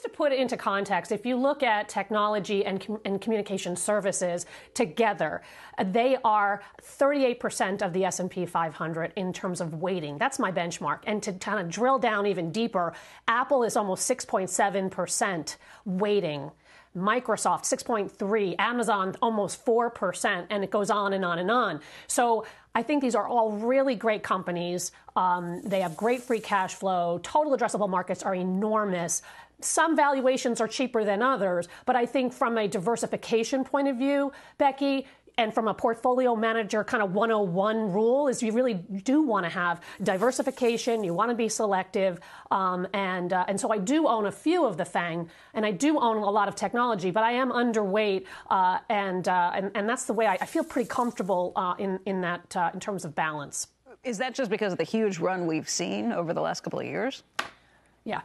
just to put it into context, if you look at technology and communication services together, they are 38% of the S&P 500 in terms of weighting. That's my benchmark. And to kind of drill down even deeper, Apple is almost 6.7% weighting. Microsoft 6.3%, Amazon almost 4%, and it goes on and on and on. So I think these are all really great companies. They have great free cash flow. Total addressable markets are enormous. Some valuations are cheaper than others, but I think from a diversification point of view, Becky, and from a portfolio manager kind of 101 rule is you really do want to have diversification. You want to be selective. And so I do own a few of the FAANG, and I do own a lot of technology, but I am underweight. And that's the way I feel pretty comfortable in that in terms of balance. Is that just because of the huge run we've seen over the last couple of years? Yeah.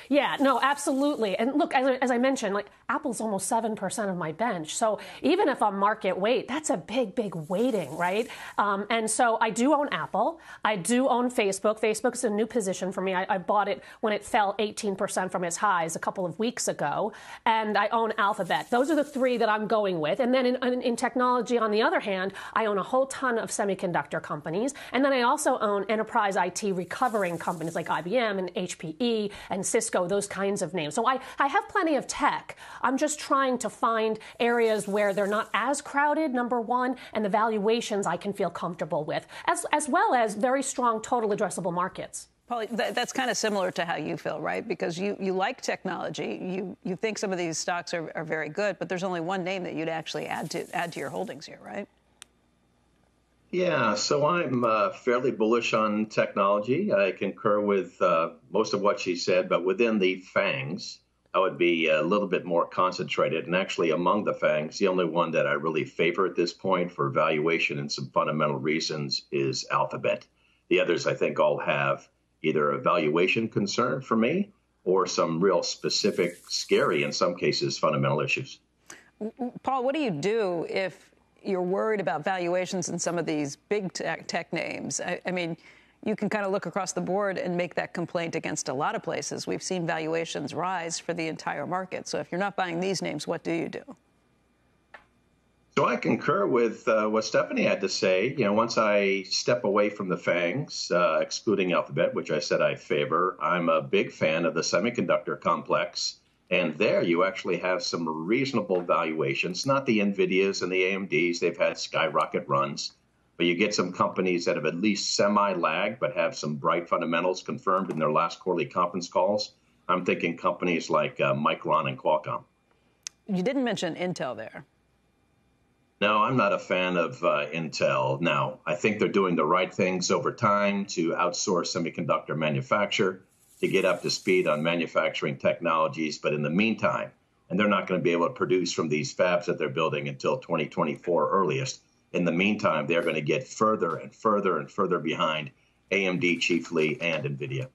Yeah, no, absolutely. And look, as I mentioned, like Apple's almost 7% of my bench. So even if I'm market weight, that's a big, big weighting, right? And so I do own Apple. I do own Facebook. Facebook is a new position for me. I bought it when it fell 18% from its highs a couple of weeks ago. And I own Alphabet. Those are the three that I'm going with. And then in technology, on the other hand, I own a whole ton of semiconductor companies. And then I also own enterprise IT recovering companies like IBM and HPE and Cisco, those kinds of names. So I have plenty of tech. I'm just trying to find areas where they're not as crowded, number one, and the valuations I can feel comfortable with, as well as very strong total addressable markets. Pauly, that's kind of similar to how you feel, right? Because you like technology. You think some of these stocks are very good, but there's only one name that you'd actually add to your holdings here, right? Yeah, so I'm fairly bullish on technology. I concur with most of what she said, but within the FAANGs, I would be a little bit more concentrated. And actually, among the FAANGs, the only one that I really favor at this point for valuation and some fundamental reasons is Alphabet. The others, I think, all have either a valuation concern for me or some real specific, scary, in some cases, fundamental issues. Paul, what do you do if you're worried about valuations in some of these big tech names? I mean, you can kind of look across the board and make that complaint against a lot of places. We've seen valuations rise for the entire market. So if you're not buying these names, what do you do? So I concur with what Stephanie had to say. You know, once I step away from the FAANGs, excluding Alphabet, which I said I favor, I'm a big fan of the semiconductor complex. And there you actually have some reasonable valuations, not the NVIDIAs and the AMDs. They've had skyrocket runs. But you get some companies that have at least semi-lagged but have some bright fundamentals confirmed in their last quarterly conference calls. I'm thinking companies like Micron and Qualcomm. You didn't mention Intel there. No, I'm not a fan of Intel. Now, I think they're doing the right things over time to outsource semiconductor manufacture, to get up to speed on manufacturing technologies. But in the meantime, and they're not going to be able to produce from these fabs that they're building until 2024 earliest. In the meantime, they're going to get further and further and further behind AMD chiefly and NVIDIA.